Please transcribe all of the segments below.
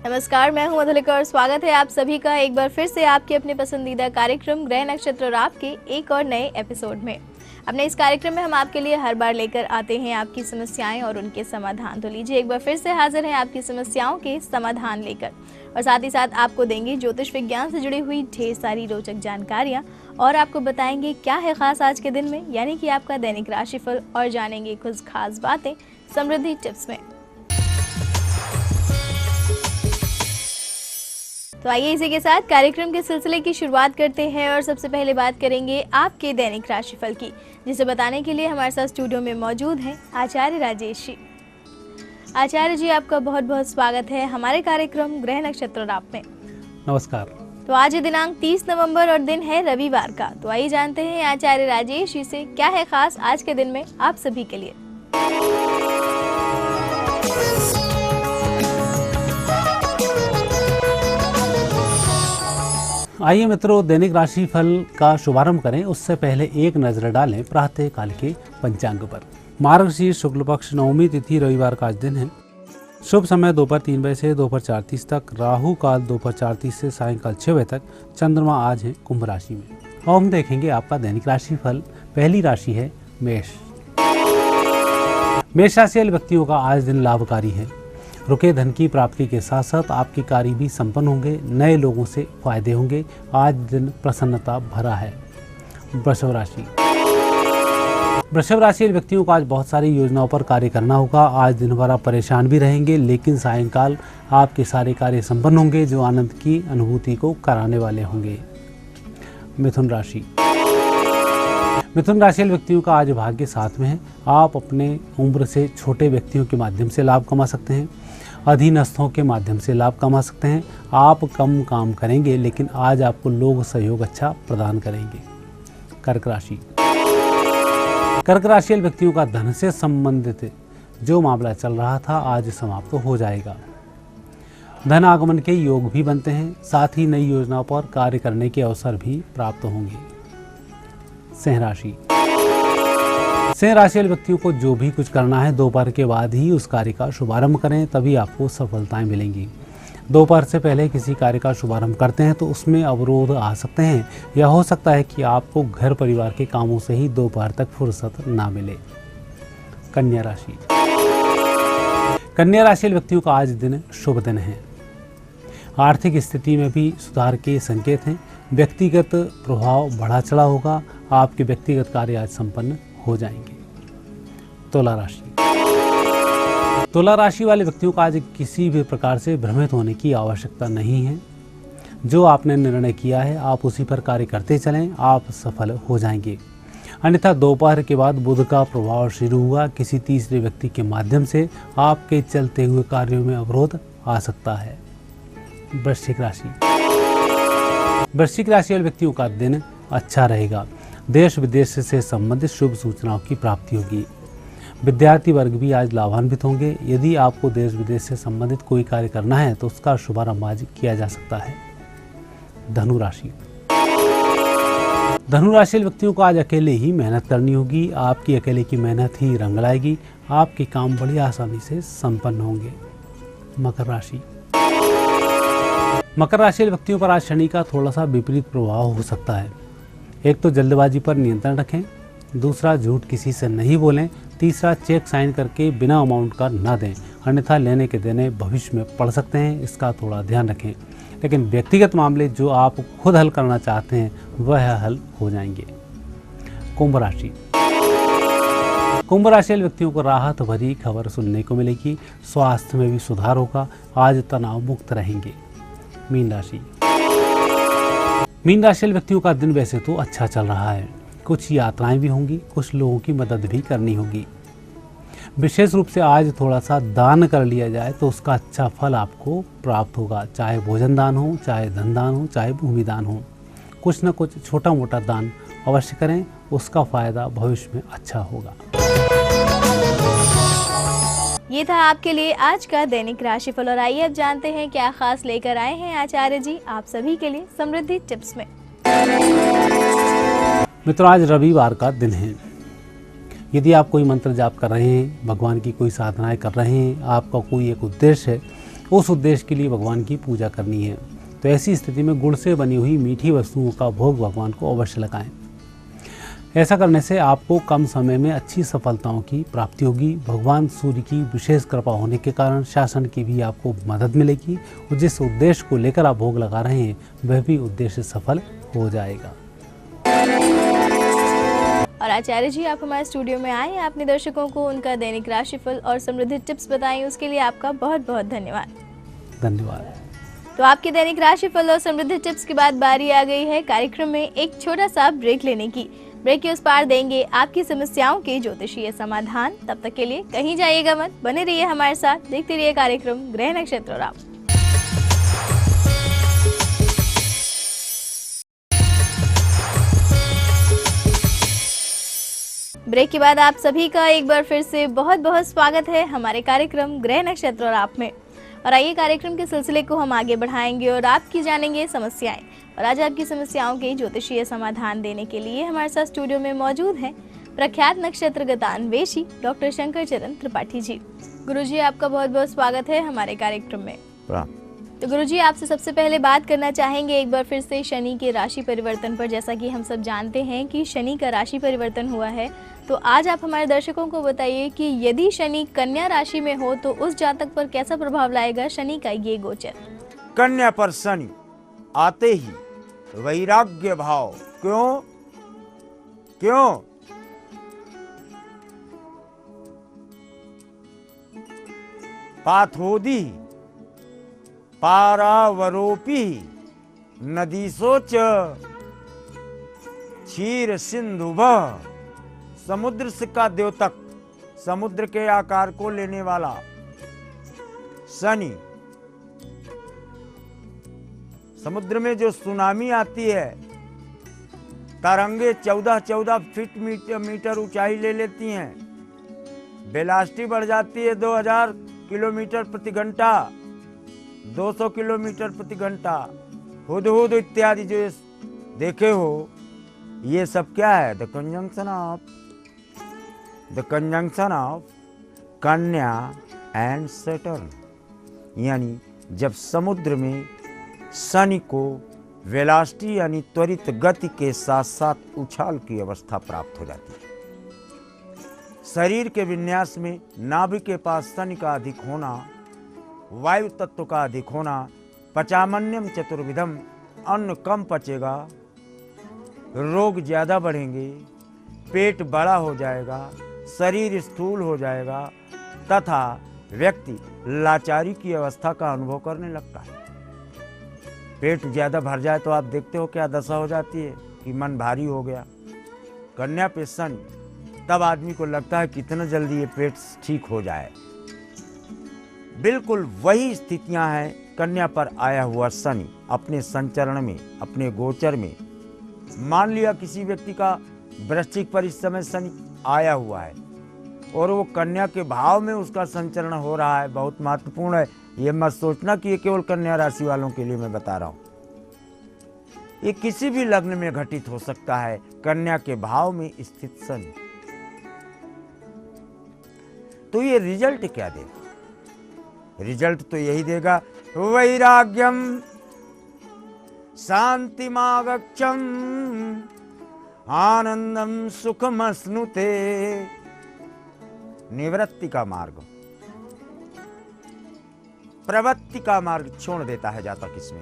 नमस्कार, मैं हूं मधुलिका और स्वागत है आप सभी का एक बार फिर से आपके अपने पसंदीदा कार्यक्रम ग्रह नक्षत्र और आपके एक और नए एपिसोड में। अपने इस कार्यक्रम में हम आपके लिए हर बार लेकर आते हैं आपकी समस्याएं और उनके समाधान। तो लीजिए एक बार फिर से हाजिर हैं आपकी समस्याओं के समाधान लेकर, और साथ ही साथ आपको देंगे ज्योतिष विज्ञान से जुड़ी हुई ढेर सारी रोचक जानकारियाँ और आपको बताएंगे क्या है खास आज के दिन में, यानी कि आपका दैनिक राशिफल, और जानेंगे कुछ खास बातें समृद्धि टिप्स में। तो आइए इसी के साथ कार्यक्रम के सिलसिले की शुरुआत करते हैं और सबसे पहले बात करेंगे आपके दैनिक राशिफल की, जिसे बताने के लिए हमारे साथ स्टूडियो में मौजूद हैं आचार्य राजेश जी। आचार्य जी, आपका बहुत बहुत स्वागत है हमारे कार्यक्रम ग्रह नक्षत्र और आप में। नमस्कार। तो आज है दिनांक 30 नवंबर और दिन है रविवार का। तो आइए जानते हैं आचार्य राजेश जी से क्या है खास आज के दिन में आप सभी के लिए। आइए मित्रों, दैनिक राशि फल का शुभारंभ करें उससे पहले एक नजर डालें प्रातः काल के पंचांग पर। मार्गशीर्ष शुक्ल पक्ष नवमी तिथि रविवार का आज दिन है। शुभ समय दोपहर 3 बजे से दोपहर 4:30 तक, राहु काल दोपहर 4:30 से सायंकाल 6 बजे तक। चंद्रमा आज है कुंभ राशि में। और हम देखेंगे आपका दैनिक राशि फल। पहली राशि है मेष। मेष राशि वाले व्यक्तियों का आज दिन लाभकारी है। रुके धन की प्राप्ति के साथ साथ आपके कार्य भी संपन्न होंगे। नए लोगों से फायदे होंगे। आज दिन प्रसन्नता भरा है। वृषभ राशि। वृषभ राशि के व्यक्तियों को आज बहुत सारी योजनाओं पर कार्य करना होगा। आज दिन भर आप परेशान भी रहेंगे, लेकिन सायंकाल आपके सारे कार्य संपन्न होंगे जो आनंद की अनुभूति को कराने वाले होंगे। मिथुन राशि। मिथुन राशि के व्यक्तियों का आज भाग्य साथ में है। आप अपने उम्र से छोटे व्यक्तियों के माध्यम से लाभ कमा सकते हैं। अधीनस्थों के माध्यम से लाभ कमा सकते हैं। आप कम काम करेंगे, लेकिन आज आपको लोग सहयोग अच्छा प्रदान करेंगे। कर्क राशि। कर्क राशि के व्यक्तियों का धन से संबंधित जो मामला चल रहा था आज समाप्त हो जाएगा। धन आगमन के योग भी बनते हैं। साथ ही नई योजनाओं पर कार्य करने के अवसर भी प्राप्त होंगे। सिंह राशि। सिंह राशि वाले व्यक्तियों को जो भी कुछ करना है दोपहर के बाद ही उस कार्य का शुभारंभ करें, तभी आपको सफलताएं मिलेंगी। दोपहर से पहले किसी कार्य का शुभारंभ करते हैं तो उसमें अवरोध आ सकते हैं, या हो सकता है कि आपको घर परिवार के कामों से ही दोपहर तक फुर्सत ना मिले। कन्या राशि। कन्या राशि वाले व्यक्तियों का आज दिन शुभ दिन है। आर्थिक स्थिति में भी सुधार के संकेत हैं। व्यक्तिगत प्रभाव बढ़ा चढ़ा होगा। आपके व्यक्तिगत कार्य आज संपन्न हो जाएंगे। तुला राशि। तुला राशि वाले व्यक्तियों का आज किसी भी प्रकार से भ्रमित होने की आवश्यकता नहीं है। जो आपने निर्णय किया है आप उसी पर कार्य करते चलें, आप सफल हो जाएंगे। अन्यथा दोपहर के बाद बुध का प्रभाव शुरू हुआ। किसी तीसरे व्यक्ति के माध्यम से आपके चलते हुए कार्यों में अवरोध आ सकता है। वृश्चिक राशि। वृश्चिक राशि वाले व्यक्तियों का दिन अच्छा रहेगा। देश विदेश से संबंधित शुभ सूचनाओं की प्राप्ति होगी। विद्यार्थी वर्ग भी आज लाभान्वित होंगे। यदि आपको देश विदेश से संबंधित कोई कार्य करना है तो उसका शुभारंभ आज किया जा सकता है। धनु राशि। धनु राशि के व्यक्तियों को आज अकेले ही मेहनत करनी होगी। आपकी अकेले की मेहनत ही रंग लाएगी। आपके काम बड़ी आसानी से संपन्न होंगे। मकर राशि। मकर राशि के व्यक्तियों पर आज शनि का थोड़ा सा विपरीत प्रभाव हो सकता है। एक तो जल्दबाजी पर नियंत्रण रखें, दूसरा झूठ किसी से नहीं बोलें, तीसरा चेक साइन करके बिना अमाउंट का ना दें, अन्यथा लेने के देने भविष्य में पड़ सकते हैं। इसका थोड़ा ध्यान रखें। लेकिन व्यक्तिगत मामले जो आप खुद हल करना चाहते हैं वह हल हो जाएंगे। कुंभ राशि। कुंभ राशि वाले व्यक्तियों को राहत भरी खबर सुनने को मिलेगी। स्वास्थ्य में भी सुधार होगा। आज तनाव मुक्त रहेंगे। मीन राशि। मीन राशि वाले व्यक्तियों का दिन वैसे तो अच्छा चल रहा है। कुछ यात्राएं भी होंगी, कुछ लोगों की मदद भी करनी होगी। विशेष रूप से आज थोड़ा सा दान कर लिया जाए तो उसका अच्छा फल आपको प्राप्त होगा। चाहे भोजन दान हो, चाहे धन दान हो, चाहे भूमि दान हो, कुछ न कुछ छोटा मोटा दान अवश्य करें। उसका फायदा भविष्य में अच्छा होगा। ये था आपके लिए आज का दैनिक राशिफल, और आइए अब जानते हैं क्या खास लेकर आए हैं आचार्य जी आप सभी के लिए समृद्धि टिप्स में। मित्रों, आज रविवार का दिन है। यदि आप कोई मंत्र जाप कर रहे हैं, भगवान की कोई साधनाएं कर रहे हैं, आपका कोई एक उद्देश्य है उस उद्देश्य के लिए भगवान की पूजा करनी है। तो ऐसी स्थिति में गुड़ से बनी हुई मीठी वस्तुओं का भोग भगवान को अवश्य लगाएं। ऐसा करने से आपको कम समय में अच्छी सफलताओं की प्राप्ति होगी। भगवान सूर्य की विशेष कृपा होने के कारण शासन की भी आपको मदद मिलेगी और जिस उद्देश्य को लेकर आप भोग लगा रहे हैं वह भी उद्देश्य सफल हो जाएगा। और आचार्य जी, आप हमारे स्टूडियो में आए, आपने दर्शकों को उनका दैनिक राशिफल और समृद्धि टिप्स बताई, उसके लिए आपका बहुत बहुत धन्यवाद। धन्यवाद। तो आपके दैनिक राशिफल और समृद्धि टिप्स के बाद बारी आ गई है कार्यक्रम में एक छोटा सा ब्रेक लेने की। ब्रेक के उस पार देंगे आपकी समस्याओं के ज्योतिषीय समाधान। तब तक के लिए कहीं जाइएगा मत, बने रहिए हमारे साथ, देखते रहिए कार्यक्रम ग्रह नक्षत्र और आप। ब्रेक के बाद आप सभी का एक बार फिर से बहुत बहुत स्वागत है हमारे कार्यक्रम ग्रह नक्षत्र और आप में। और आइए कार्यक्रम के सिलसिले को हम आगे बढ़ाएंगे और आपकी जानेंगे समस्याएं। और आज आपकी समस्याओं के ज्योतिषीय समाधान देने के लिए हमारे साथ स्टूडियो में मौजूद हैं प्रख्यात नक्षत्रगत अन्वेषी डॉक्टर शंकर चरण त्रिपाठी जी। गुरुजी, आपका बहुत बहुत स्वागत है हमारे कार्यक्रम में। तो गुरुजी, आपसे सबसे पहले बात करना चाहेंगे एक बार फिर से शनि के राशि परिवर्तन पर। जैसा कि हम सब जानते हैं कि शनि का राशि परिवर्तन हुआ है, तो आज आप हमारे दर्शकों को बताइए कि यदि शनि कन्या राशि में हो तो उस जातक पर कैसा प्रभाव लाएगा शनि का ये गोचर। कन्या पर शनि आते ही वैराग्य भाव। क्यों क्यों? पाथोदी पारावरोपी नदीसोच क्षीर सिंधुभ। समुद्र का द्योतक, समुद्र के आकार को लेने वाला शनि, समुद्र में जो सुनामी आती है, तरंगे 14-14 फीट मीटर ऊंचाई ले लेती हैं, वेलोसिटी बढ़ जाती है 2000 किलोमीटर प्रति घंटा, 200 किलोमीटर प्रति घंटा, हुदहुद इत्यादि जो देखे हो, ये सब क्या है? द कंजंक्शन ऑफ कन्या एंड सैटर्न। यानी जब समुद्र में शनि को वेलोसिटी यानी त्वरित गति के साथ साथ उछाल की अवस्था प्राप्त हो जाती है। शरीर के विन्यास में नाभि के पास शनि का अधिक होना, वायु तत्व का अधिक होना, पचामन्यम चतुर्विधम, अन्न कम पचेगा, रोग ज्यादा बढ़ेंगे, पेट बड़ा हो जाएगा, शरीर स्थूल हो जाएगा तथा व्यक्ति लाचारी की अवस्था का अनुभव करने लगता है। पेट ज्यादा भर जाए तो आप देखते हो क्या दशा हो जाती है कि मन भारी हो गया। कन्या पे शनि, तब आदमी को लगता है कितना जल्दी ये पेट ठीक हो जाए। बिल्कुल वही स्थितियां हैं कन्या पर आया हुआ शनि अपने संचरण में, अपने गोचर में। मान लिया किसी व्यक्ति का वृश्चिक पर इस समय शनि आया हुआ है और वो कन्या के भाव में उसका संचरण हो रहा है, बहुत महत्वपूर्ण है। ये मत सोचना कि ये केवल कन्या राशि वालों के लिए मैं बता रहा हूं, ये किसी भी लग्न में घटित हो सकता है। कन्या के भाव में स्थित शनि, तो ये रिजल्ट क्या देगा? रिजल्ट तो यही देगा, वैराग्यम शांतिमागच्छम आनंदम सुखमश्नुते। निवृत्ति का मार्ग, प्रवृत्ति का मार्ग छोड़ देता है जातक इसमें।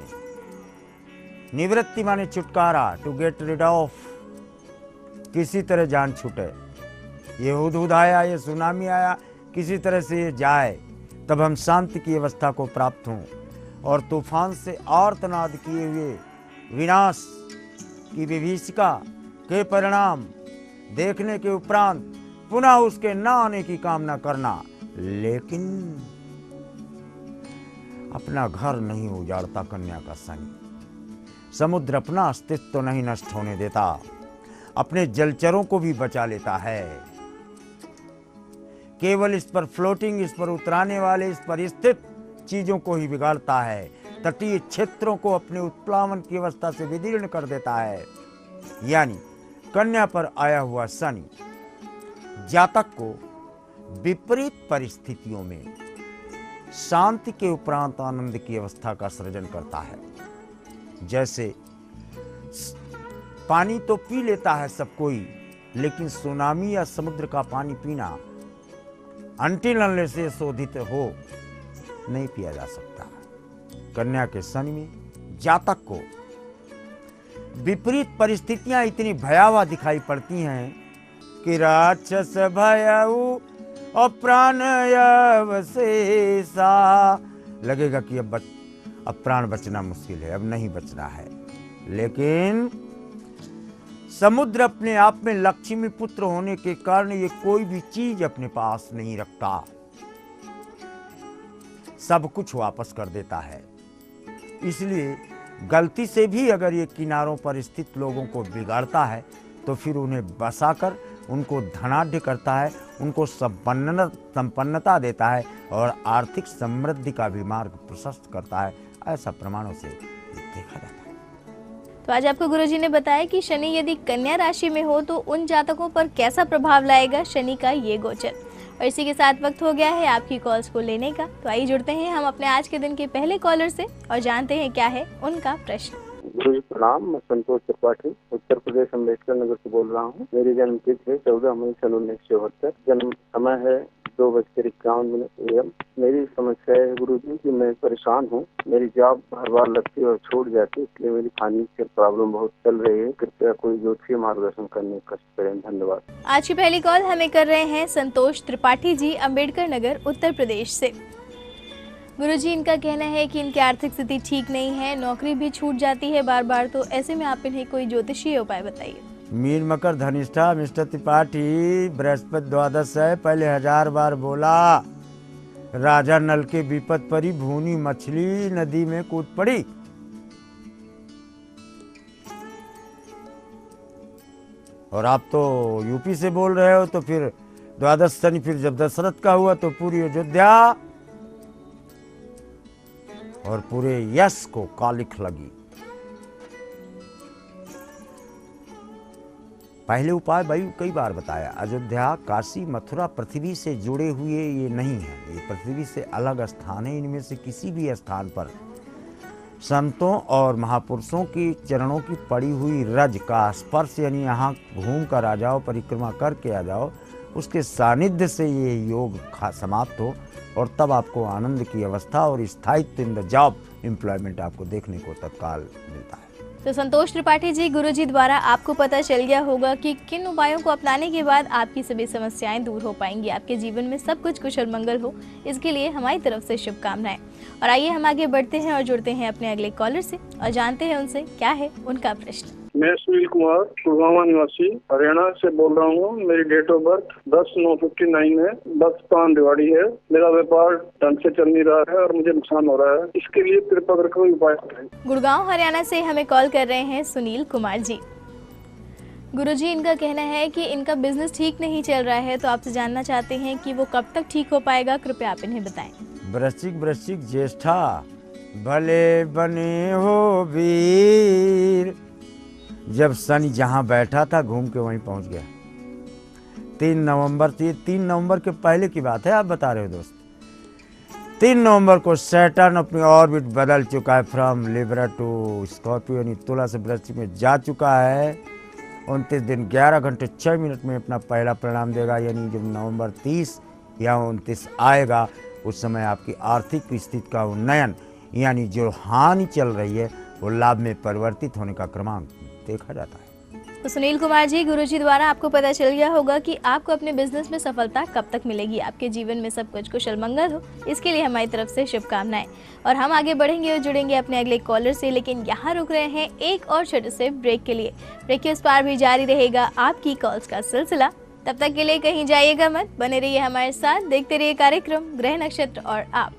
निवृत्ति माने छुटकारा, टू गेट रिड ऑफ, किसी तरह जान छूटे। ये हुदहुद आया, ये सुनामी आया, किसी तरह से ये जाए, तब हम शांति की अवस्था को प्राप्त हों और तूफान से आर्तनाद किए हुए विनाश की विभीषिका के परिणाम देखने के उपरांत पुनः उसके न आने की कामना करना। लेकिन अपना घर नहीं उजाड़ता कन्या का शनि। समुद्र अपना अस्तित्व तो नहीं नष्ट होने देता, अपने जलचरों को भी बचा लेता है। केवल इस पर फ्लोटिंग, इस पर उतराने वाले, इस पर स्थित चीजों को ही बिगाड़ता है। तटीय क्षेत्रों को अपने उत्प्लावन की अवस्था से विदीर्ण कर देता है। यानी कन्या पर आया हुआ शनि जातक को विपरीत परिस्थितियों में शांति के उपरांत आनंद की अवस्था का सृजन करता है। जैसे पानी तो पी लेता है सब कोई, लेकिन सुनामी या समुद्र का पानी पीना अनटिल अनलेस से शोधित हो नहीं पिया जा सकता। कन्या के शनि में जातक को विपरीत परिस्थितियां इतनी भयावह दिखाई पड़ती हैं कि राक्षस भयउ और प्राण अवशेषा, लगेगा कि अब प्राण बचना मुश्किल है, अब नहीं बचना है। लेकिन समुद्र अपने आप में लक्ष्मी पुत्र होने के कारण ये कोई भी चीज अपने पास नहीं रखता, सब कुछ वापस कर देता है। इसलिए गलती से भी अगर ये किनारों पर स्थित लोगों को बिगाड़ता है तो फिर उन्हें बसाकर उनको धनाढ़ करता है, उनको संपन्नता देता है और आर्थिक समृद्धि का भी मार्ग प्रशस्त करता है। ऐसा प्रमाणों से देखा जाता है। तो आज आपको गुरुजी ने बताया कि शनि यदि कन्या राशि में हो तो उन जातकों पर कैसा प्रभाव लाएगा शनि का ये गोचर। और इसी के साथ वक्त हो गया है आपकी कॉल्स को लेने का। तो आइए जुड़ते हैं हम अपने आज के दिन के पहले कॉलर से और जानते हैं क्या है उनका प्रश्न। गुरुजी प्रणाम, मैं संतोष त्रिपाठी उत्तर प्रदेश अम्बेडकर नगर से बोल रहा हूँ। मेरी जन्म तिथि है 14 मई सन 1974। जन्म समय है 2:51 AM। मेरी समस्या है गुरुजी कि मैं परेशान हूँ, मेरी जॉब हर बार लगती है और छूट जाती है, इसलिए मेरी फाइनेंशियल प्रॉब्लम बहुत चल रही है। कृपया कोई ज्योतिषीय मार्गदर्शन करने का कष्ट करें, धन्यवाद। आज की पहली कॉल हमें कर रहे हैं संतोष त्रिपाठी जी, अम्बेडकर नगर, उत्तर प्रदेश से। गुरुजी, इनका कहना है कि इनकी आर्थिक स्थिति ठीक नहीं है, नौकरी भी छूट जाती है बार बार, तो ऐसे में आप इन्हें कोई ज्योतिषीय उपाय बताइए। मीन मकर धनिष्ठा मिस्टर त्रिपाठी, बृहस्पति 12 है। पहले 1000 बार बोला, राजा नल के विपद परी, भूनी मछली नदी में कूद पड़ी। और आप तो यूपी से बोल रहे हो, तो फिर 12 शनि फिर जब दशरथ का हुआ तो पूरी अयोध्या और पूरे यश को कालिख लगी। पहले उपाय भाई कई बार बताया, अयोध्या, काशी, मथुरा पृथ्वी से जुड़े हुए ये नहीं है, ये पृथ्वी से अलग स्थान है। इनमें से किसी भी स्थान पर संतों और महापुरुषों की चरणों की पड़ी हुई रज का स्पर्श, यानी यहाँ घूम कर आ जाओ, परिक्रमा करके आ जाओ, उसके सानिध्य से ये योग समाप्त हो और तब आपको आनंद की अवस्था और स्थायित्व इन द जॉब एम्प्लॉयमेंट आपको देखने को तत्काल मिलता है। तो संतोष त्रिपाठी जी, गुरुजी द्वारा आपको पता चल गया होगा कि किन उपायों को अपनाने के बाद आपकी सभी समस्याएं दूर हो पाएंगी, आपके जीवन में सब कुछ कुशल मंगल हो। इसके लिए हमारी तरफ से शुभकामनाएं। और आइए हम आगे बढ़ते हैं और जुड़ते हैं अपने अगले कॉलर से और जानते हैं उनसे क्या है उनका प्रश्न। मैं सुनील कुमार, गुड़गांव निवासी, हरियाणा से बोल रहा हूँ। मेरी डेट ऑफ बर्थ 10/9/59 है। 10 पान दिवाड़ी है। मेरा व्यापार ढंग से चल नहीं रहा है और मुझे नुकसान हो रहा है, इसके लिए कृपा करके कोई उपाय करें। गुड़गांव हरियाणा से हमें कॉल कर रहे हैं सुनील कुमार जी। गुरुजी, इनका कहना है कि इनका बिजनेस ठीक नहीं चल रहा है, तो आपसे जानना चाहते हैं कि वो कब तक ठीक हो पाएगा, कृपया आप इन्हें बताएं। वृश्चिक ज्येष्ठा, भले बने हो वीर। जब शनि जहाँ बैठा था घूम के वहीं पहुँच गया। 3 नवंबर के पहले की बात है, आप बता रहे हो दोस्त। 3 नवंबर को सैटर्न अपनी ऑर्बिट बदल चुका है, फ्रॉम लिब्रा टू स्कॉर्पियो, यानी तुला से वृश्चिक में जा चुका है। 29 दिन 11 घंटे 6 मिनट में अपना पहला परिणाम देगा, यानी जब नवंबर 30 या 29 आएगा उस समय आपकी आर्थिक स्थिति का उन्नयन, यानी जो हानि चल रही है वो लाभ में परिवर्तित होने का क्रमांक देखा जाता है। तो सुनील कुमार जी, गुरुजी द्वारा आपको पता चल गया होगा कि आपको अपने बिजनेस में सफलता कब तक मिलेगी, आपके जीवन में सब कुछ कुशल मंगल हो। इसके लिए हमारी तरफ से शुभकामनाएं। और हम आगे बढ़ेंगे और जुड़ेंगे अपने अगले कॉलर से, लेकिन यहाँ रुक रहे हैं एक और छोटे से ब्रेक के लिए। ब्रेक के उस पार भी जारी रहेगा आपकी कॉल्स का सिलसिला। तब तक के लिए कहीं जाइएगा मत, बने रहिए हमारे साथ, देखते रहिए कार्यक्रम ग्रह नक्षत्र और आप।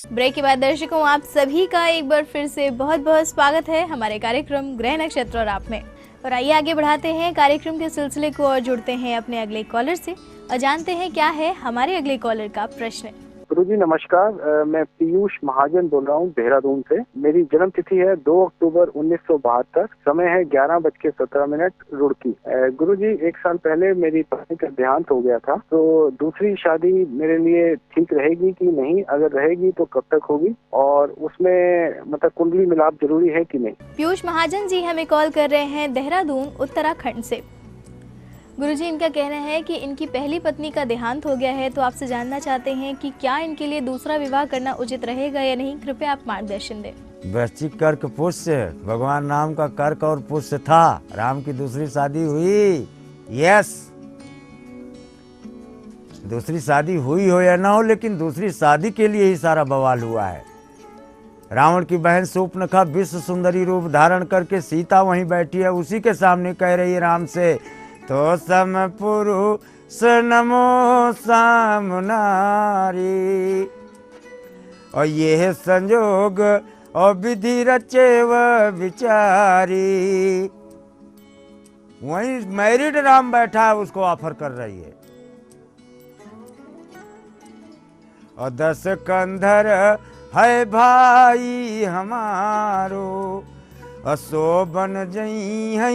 ब्रेक के बाद दर्शकों, आप सभी का एक बार फिर से बहुत बहुत स्वागत है हमारे कार्यक्रम ग्रह नक्षत्र और आप में। और आइए आगे बढ़ाते हैं कार्यक्रम के सिलसिले को और जुड़ते हैं अपने अगले कॉलर से और जानते हैं क्या है हमारे अगले कॉलर का प्रश्न। गुरुजी नमस्कार। मैं पीयूष महाजन बोल रहा हूँ देहरादून से। मेरी जन्म तिथि है 2 अक्टूबर 1972। समय है 11:17 रुड़की। गुरुजी, एक साल पहले मेरी पत्नी का देहांत हो गया था, तो दूसरी शादी मेरे लिए ठीक रहेगी कि नहीं? अगर रहेगी तो कब तक होगी, और उसमें मतलब कुंडली मिलाप जरूरी है कि नहीं? पीयूष महाजन जी हमें कॉल कर रहे हैं देहरादून उत्तराखंड से। गुरुजी, इनका कहना है कि इनकी पहली पत्नी का देहांत हो गया है, तो आपसे जानना चाहते हैं कि क्या इनके लिए दूसरा विवाह करना उचित रहेगा या नहीं। कृपया आप मार्गदर्शन दें। वृश्चिक कर्क पुष्य, भगवान राम का कर्क और पुष्य था। राम की दूसरी शादी हुई। यस, दूसरी शादी हुई हो या ना हो, लेकिन दूसरी शादी के लिए ही सारा बवाल हुआ है। रावण की बहन शूर्पणखा विश्व सुंदरी रूप धारण करके सीता वहीं बैठी है, उसी के सामने कह रही है राम से, तो सम पुरुष नमो साम नारी, और ये है संजोग और विधि रचे व विचारी। वहीं मैरिड राम बैठा है, उसको ऑफर कर रही है। और 10 कंधर है भाई हमारो, अशोभन जई है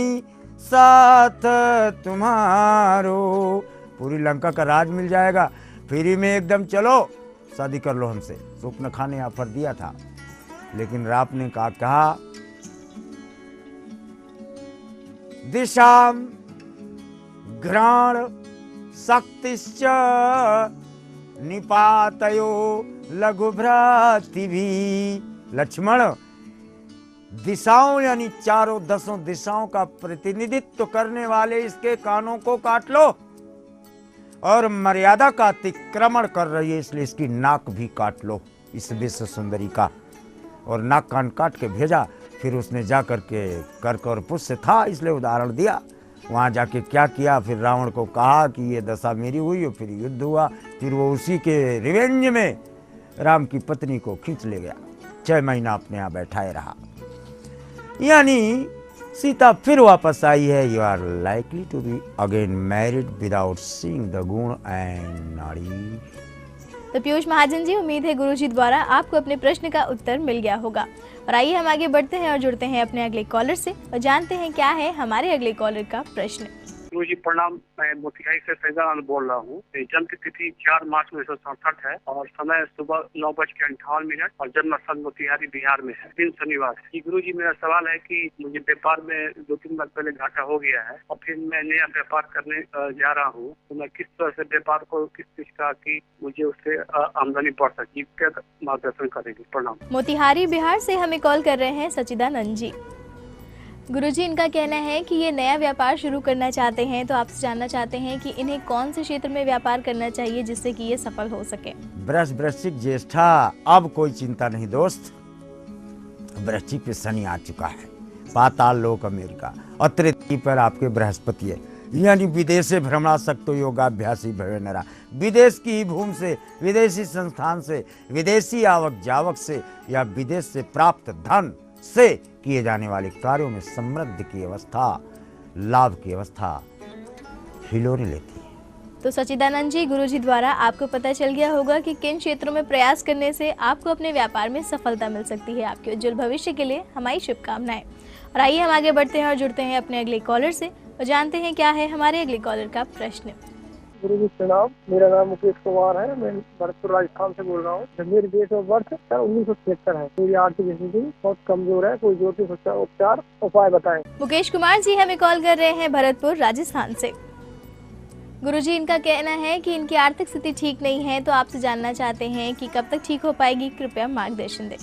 साथ तुम्हारो। पूरी लंका का राज मिल जाएगा, फ्री में एकदम, चलो शादी कर लो हमसे। शूर्पणखा ने ऑफर दिया था, लेकिन राम ने कहा दिशाम घ्राण शक्तिश्च निपातयो लघु भ्राति भी। लक्ष्मण, दिशाओं यानी चारों 10 दिशाओं का प्रतिनिधित्व करने वाले इसके कानों को काट लो, और मर्यादा का अतिक्रमण कर रही है, इसलिए इसकी नाक भी काट लो, इस विश्व सुंदरी का। और नाक कान काट के भेजा। फिर उसने जा करके कर्क और पुष्य था इसलिए उदाहरण दिया। वहाँ जाके क्या किया, फिर रावण को कहा कि ये दशा मेरी हुई, और फिर युद्ध हुआ। फिर वो उसी के रिवेंज में राम की पत्नी को खींच ले गया। 6 महीना अपने यहाँ बैठाए रहा। यानी सीता फिर वापस आई है। You are likely to be again married without seeing the guna and nadi. तो पीयूष महाजन जी, उम्मीद है गुरुजी द्वारा आपको अपने प्रश्न का उत्तर मिल गया होगा। और आइए हम आगे बढ़ते हैं और जुड़ते हैं अपने अगले कॉलर से और जानते हैं क्या है हमारे अगले कॉलर का प्रश्न। गुरुजी प्रणाम। मैं मोतिहारी से फैजान बोल रहा हूँ। जन्म की तिथि 4 मार्च 1967 है और समय सुबह 9:58 और जन्म स्थल मोतिहारी बिहार में है, दिन शनिवार है। गुरुजी, मेरा सवाल है कि मुझे व्यापार में 2-3 बार पहले घाटा हो गया है और फिर मैं नया व्यापार करने जा रहा हूँ, तो मैं किस तरह से व्यापार को, किस चीज का कि मुझे उससे आमदनी बढ़ सके, क्या मार्गदर्शन करेंगे? प्रणाम। मोतिहारी बिहार से हमें कॉल कर रहे हैं सचिदानंद जी। गुरुजी, इनका कहना है कि ये नया व्यापार शुरू करना चाहते हैं, तो आपसे जानना चाहते हैं कि इन्हें कौन से क्षेत्र में व्यापार करना चाहिए जिससे कि ये सफल हो सके। वृश्चिक ज्येष्ठा, अब कोई चिंता नहीं दोस्त। वृश्चिक पे शनि आ चुका है, पाताल लोक अमेरिका, और तृतीय पर आपके बृहस्पति है, यानी विदेशे भ्रमणासक्तो योगाभ्यासी भवे नरा। विदेश की भूमि से, विदेशी संस्थान से, विदेशी आवक जावक से या विदेश से प्राप्त धन से किए जाने वाले कार्यों में समृद्धि की अवस्था, लाभ की अवस्था हिलोरे लेती है। तो सचिदानंद जी, गुरुजी द्वारा आपको पता चल गया होगा कि किन क्षेत्रों में प्रयास करने से आपको अपने व्यापार में सफलता मिल सकती है। आपके उज्जवल भविष्य के लिए हमारी शुभकामनाएं। और आइए हम आगे बढ़ते हैं और जुड़ते हैं अपने अगले कॉलर से और जानते हैं क्या है हमारे अगले कॉलर का प्रश्न। गुरुजी प्रणाम। मेरा नाम मुकेश कुमार है। मैं भरतपुर राजस्थान से बोल रहा हूँ। मेरी डेट ऑफ बर्थ 1976 है। मेरी आर्थिक स्थिति बहुत कमजोर है। कोई ज्योतिष उपचार उपाय बताएं। मुकेश कुमार जी हमें कॉल कर रहे हैं भरतपुर राजस्थान से। गुरुजी, इनका कहना है कि इनकी आर्थिक स्थिति ठीक नहीं है, तो आपसे जानना चाहते हैं कि कब तक ठीक हो पाएगी। कृपया मार्गदर्शन दें।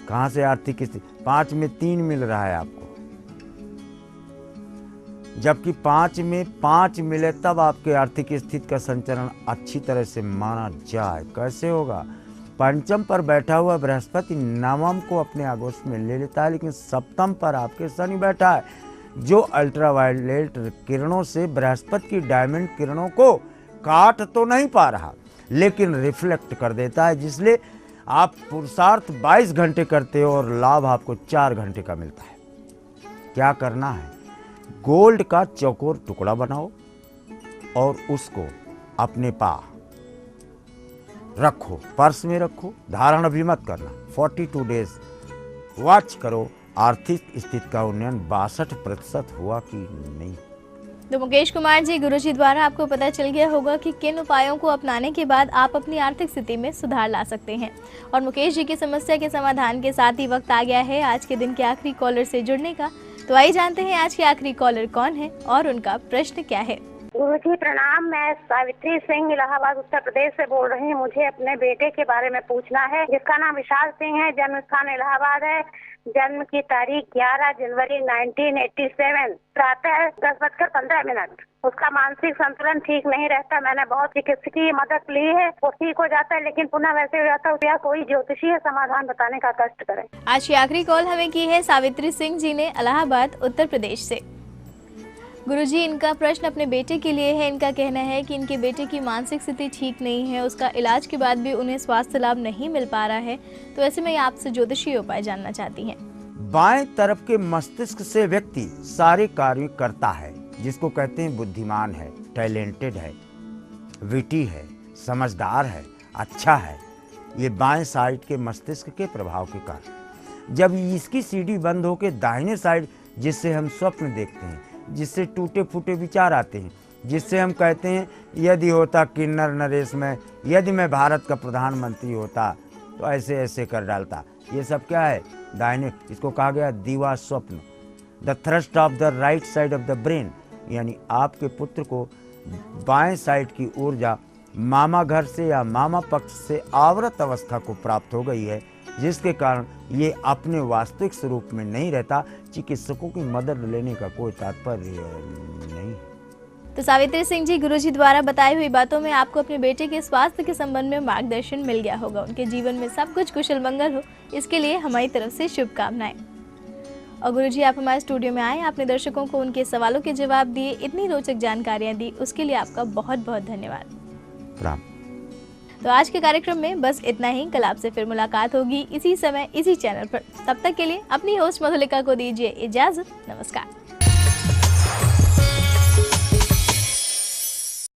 कहाँ से आर्थिक स्थिति? 5 में 3 मिल रहा है आपको, जबकि 5 में 5 मिले तब आपके आर्थिक स्थिति का संचरण अच्छी तरह से माना जाए। कैसे होगा? पंचम पर बैठा हुआ बृहस्पति नवम को अपने आगोश में ले लेता है, लेकिन सप्तम पर आपके शनि बैठा है, जो अल्ट्रावायलेट किरणों से बृहस्पति की डायमंड किरणों को काट तो नहीं पा रहा, लेकिन रिफ्लेक्ट कर देता है, जिसलिए आप पुरुषार्थ 22 घंटे करते हो और लाभ आपको 4 घंटे का मिलता है। क्या करना है? गोल्ड का चौकोर टुकड़ा बनाओ और उसको अपने रखो, पर्स में रखो, धारण भी मत करना। 42 डेज वॉच करो आर्थिक स्थिति का उन्नयन 62% हुआ कि नहीं। तो मुकेश कुमार जी, गुरुजी द्वारा आपको पता चल गया होगा कि किन उपायों को अपनाने के बाद आप अपनी आर्थिक स्थिति में सुधार ला सकते हैं। और मुकेश जी की समस्या के समाधान के साथ ही वक्त आ गया है आज के दिन के आखिरी कॉलर से जुड़ने का। तो आइए जानते हैं आज के आखिरी कॉलर कौन है और उनका प्रश्न क्या है। गुरुजी प्रणाम, मैं सावित्री सिंह इलाहाबाद उत्तर प्रदेश से बोल रही हूँ। मुझे अपने बेटे के बारे में पूछना है, जिसका नाम विशाल सिंह है, जन्म स्थान इलाहाबाद है, जन्म की तारीख 11 जनवरी 1987, प्रातः 10:15। उसका मानसिक संतुलन ठीक नहीं रहता। मैंने बहुत चिकित्सकीय मदद ली है, वो ठीक हो जाता है लेकिन पुनः वैसे हो जाता है। या कोई ज्योतिषीय समाधान बताने का कष्ट करें। आज की आखिरी कॉल हमें की है सावित्री सिंह जी ने इलाहाबाद उत्तर प्रदेश से। गुरुजी, इनका प्रश्न अपने बेटे के लिए है। इनका कहना है कि इनके बेटे की मानसिक स्थिति ठीक नहीं है, उसका इलाज के बाद भी उन्हें स्वास्थ्य लाभ नहीं मिल पा रहा है। तो ऐसे में आपसे ज्योतिषीय उपाय जानना चाहती हैं। बाएं तरफ के मस्तिष्क से व्यक्ति सारे कार्य करता है, जिसको कहते हैं बुद्धिमान है, टैलेंटेड है, विटी है, समझदार है, अच्छा है। ये बाएं साइड के मस्तिष्क के प्रभाव के कारण जब इसकी सीढ़ी बंद होकर दाहिने साइड, जिससे हम स्वप्न देखते हैं, जिससे टूटे फूटे विचार आते हैं, जिससे हम कहते हैं यदि होता किन्नर नरेश में, यदि मैं भारत का प्रधानमंत्री होता तो ऐसे ऐसे कर डालता। ये सब क्या है? दाहिने, इसको कहा गया दीवा स्वप्न। The thrust of the right side of the brain, यानी आपके पुत्र को बाएं साइड की ऊर्जा मामा घर से या मामा पक्ष से आवृत अवस्था को प्राप्त हो गई है, जिसके कारण ये अपने वास्तविक स्वरूप में नहीं रहता। चिकित्सकों की मदद लेने का कोई तात्पर्य नहीं। तो सावित्री सिंह जी, गुरुजी द्वारा बताई हुई बातों में आपको अपने बेटे के स्वास्थ्य के संबंध में मार्गदर्शन मिल गया होगा। उनके जीवन में सब कुछ कुशल मंगल हो, इसके लिए हमारी तरफ से शुभकामनाएं। और गुरुजी, आप हमारे स्टूडियो में आए, आपने दर्शकों को उनके सवालों के जवाब दिए, इतनी रोचक जानकारियां दी, उसके लिए आपका बहुत बहुत धन्यवाद। प्रणाम। तो आज के कार्यक्रम में बस इतना ही। कल आपसे फिर मुलाकात होगी इसी समय इसी चैनल पर। तब तक के लिए अपनी होस्ट मधुलिका को दीजिए इजाजत। नमस्कार।